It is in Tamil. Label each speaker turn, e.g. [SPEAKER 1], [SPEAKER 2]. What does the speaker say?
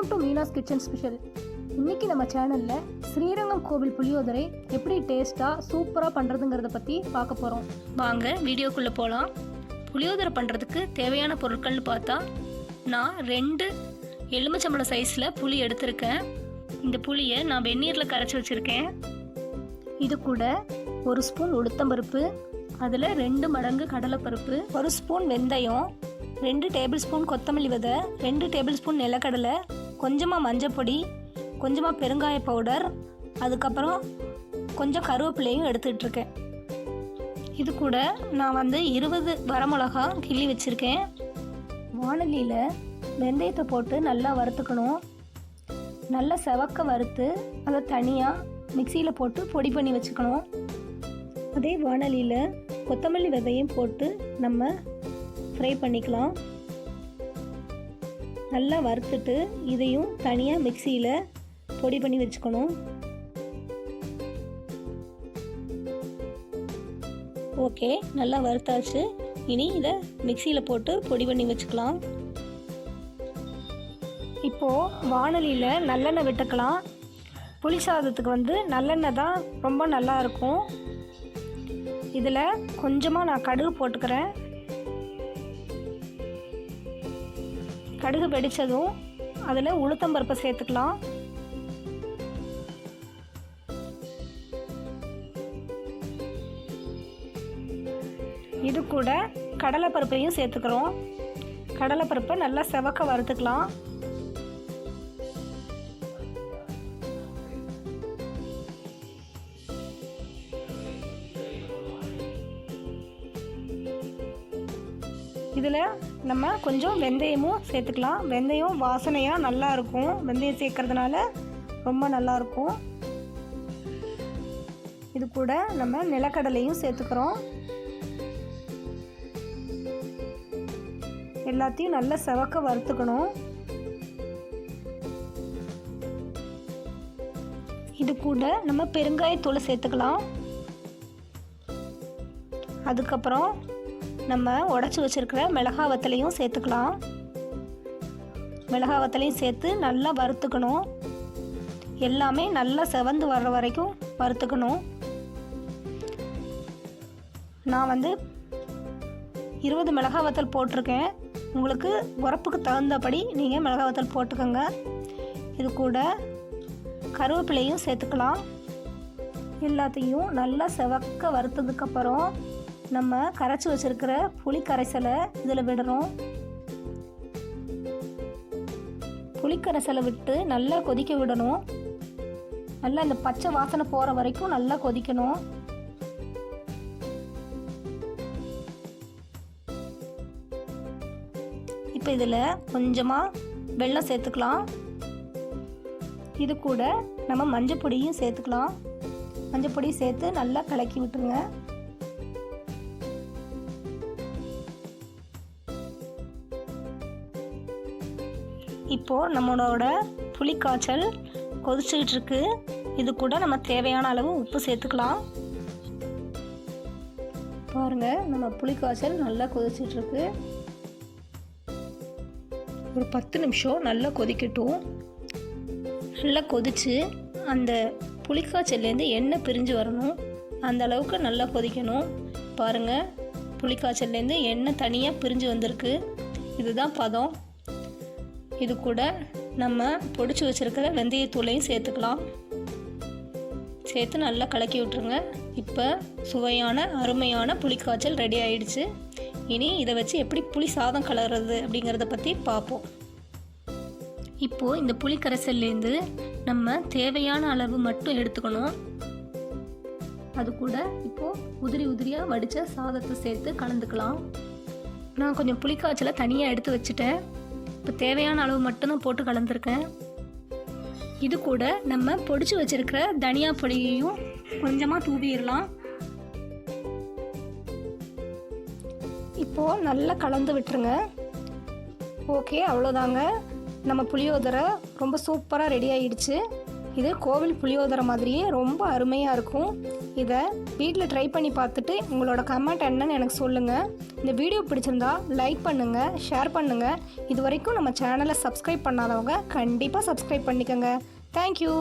[SPEAKER 1] Welcome to Meena's kitchen special. இன்றைக்கி நம்ம சேனலில் ஸ்ரீரங்கம் கோவில் புளியோதரை எப்படி டேஸ்ட்டாக சூப்பராக பண்ணுறதுங்கிறத பற்றி பார்க்க போகிறோம். வாங்க வீடியோக்குள்ளே போகலாம். புளியோதரை பண்ணுறதுக்கு தேவையான பொருட்கள்னு பார்த்தா, நான் 2 எலுமிச்சம்பழம் சைஸில் புளி எடுத்திருக்கேன். இந்த புளியை நான் வெந்நீரில் கரைச்சி வச்சுருக்கேன். இது கூட 1 ஸ்பூன் உளுத்தம்பருப்பு, அதில் 2 மடங்கு கடலைப்பருப்பு, 1 ஸ்பூன் வெந்தயம், 2 டேபிள் ஸ்பூன் கொத்தமல்லி விதை, 2 டேபிள் ஸ்பூன் நிலக்கடலை, கொஞ்சமாக மஞ்சள் பொடி, கொஞ்சமாக பெருங்காய பவுடர், அதுக்கப்புறம் கொஞ்சம் கருவேப்பிலையும் எடுத்துகிட்ருக்கேன். இது கூட நான் 20 வரமிளகா கிள்ளி வச்சுருக்கேன். வாணலியில் வெந்தயத்தை போட்டு நல்லா வறுத்துக்கணும். நல்லா செவக்க வறுத்து அதை தனியாக மிக்சியில் போட்டு பொடி பண்ணி வச்சுக்கணும். அதே வாணலியில் கொத்தமல்லி விதையும் போட்டு நம்ம ஃப்ரை பண்ணிக்கலாம். நல்லா வறுத்துட்டு இதையும் தனியாக மிக்சியில் பொடி பண்ணி வச்சுக்கணும். ஓகே, நல்லா வறுத்தாச்சு. இனி இதை மிக்சியில் போட்டு பொடி பண்ணி வச்சுக்கலாம். இப்போது வாணலியில் நல்லெண்ணெய் விட்டுக்கலாம். புளி சாதத்துக்கு நல்லெண்ணெய் தான் ரொம்ப நல்லா இருக்கும். இதில் கொஞ்சமாக நான் கடுகு போட்டுக்கிறேன். கடுகு வெடித்ததும் அதில் உளுத்தம்பருப்பை சேர்த்துக்கலாம். இது கூட கடலைப்பருப்பையும் சேர்த்துக்கிறோம். கடலைப்பருப்பை நல்லா செவக்க வறுத்துக்கலாம். இதில் நம்ம கொஞ்சம் வெந்தயமும் சேர்த்துக்கலாம். வெந்தயம் வாசனையாக நல்லா இருக்கும். வெந்தயம் சேர்க்கறதுனால ரொம்ப நல்லாயிருக்கும். இது கூட நம்ம நிலக்கடலையும் சேர்த்துக்கிறோம். எல்லாத்தையும் நல்லா செவக்க வறுத்துக்கணும். இது கூட நம்ம பெருங்காயத்தூள் சேர்த்துக்கலாம். அதுக்கப்புறம் நம்ம உடச்சி வச்சுருக்கிற மிளகா வத்தலையும் சேர்த்துக்கலாம். மிளகா வத்தலையும் சேர்த்து நல்லா வறுத்துக்கணும். எல்லாமே நல்லா செவந்து வர்ற வரைக்கும் வறுத்துக்கணும். நான் 20 மிளகா வத்தல் போட்டிருக்கேன். உங்களுக்கு உரப்புக்கு தகுந்தபடி நீங்கள் மிளகா வத்தல் போட்டுக்கோங்க. இது கூட கருவேப்பிலையும் சேர்த்துக்கலாம். எல்லாத்தையும் நல்லா செவக்க வறுத்ததுக்கப்புறம் நம்ம கரைச்சி வச்சுருக்கிற புளி கரைசலை இதில் விடுறோம். புளி கரைசலை விட்டு நல்லா கொதிக்க விடணும். நல்லா இந்த பச்சை வாசனை போகிற வரைக்கும் நல்லா கொதிக்கணும். இப்போ இதில் கொஞ்சமாக வெல்லம் சேர்த்துக்கலாம். இது கூட நம்ம மஞ்சள் பொடியும் சேர்த்துக்கலாம். மஞ்சள் பொடி சேர்த்து நல்லா கலக்கி விட்டுருங்க. இப்போது நம்மளோட புளி காய்ச்சல் கொதிச்சுக்கிட்டு இருக்கு. இது கூட நம்ம தேவையான அளவு உப்பு சேர்த்துக்கலாம். பாருங்கள், நம்ம புளி காய்ச்சல் நல்லா கொதிச்சிட்ருக்கு. ஒரு 10 நிமிஷம் நல்லா கொதிக்கட்டும். நல்லா கொதித்து அந்த புளிக்காய்ச்சல்லேருந்து எண்ணெய் பிரிஞ்சு வரணும். அந்த அளவுக்கு நல்லா கொதிக்கணும். பாருங்கள், புளிக்காய்ச்சல்லேருந்து எண்ணெய் தனியாக பிரிஞ்சு வந்திருக்கு. இதுதான் பதம். இது கூட நம்ம பொடிச்சு வச்சுருக்கிற வெந்தயத்தூளையும் சேர்த்துக்கலாம். சேர்த்து நல்லா கலக்கி விட்டுருங்க. இப்போ சுவையான அருமையான புளிக்காய்ச்சல் ரெடி ஆயிடுச்சு. இனி இதை வச்சு எப்படி புளி சாதம் கலர்றது அப்படிங்கிறத பற்றி பார்ப்போம். இப்போது இந்த புளி கரைசல்லேருந்து நம்ம தேவையான அளவு மட்டும் எடுத்துக்கணும். அது கூட இப்போது உதிரியாக வடித்த சாதத்தை சேர்த்து கலந்துக்கலாம். நான் கொஞ்சம் புளிக்காய்ச்சலை தனியாக எடுத்து வச்சுட்டேன். இப்போ தேவையான அளவு மட்டும்தான் போட்டு கலந்துருக்கேன். இது கூட நம்ம பொடிச்சு வச்சுருக்கிற தனியா பொடியையும் கொஞ்சமாக தூவிடலாம். இப்போது நல்லா கலந்து விட்டுருங்க. ஓகே, அவ்வளோதாங்க. நம்ம புளியோதரை ரொம்ப சூப்பராக ரெடி ஆகிடுச்சு. இது கோவில் புளியோதரை மாதிரியே ரொம்ப அருமையாக இருக்கும். இதை வீட்டில் ட்ரை பண்ணி பார்த்துட்டு உங்களோட கமெண்ட் என்னன்னு எனக்கு சொல்லுங்கள். இந்த வீடியோ பிடிச்சிருந்தா லைக் பண்ணுங்கள், ஷேர் பண்ணுங்கள். இது வரைக்கும் நம்ம சேனலை சப்ஸ்கிரைப் பண்ணாதவங்க கண்டிப்பாக சப்ஸ்கிரைப் பண்ணிக்கோங்க. தேங்க்யூ.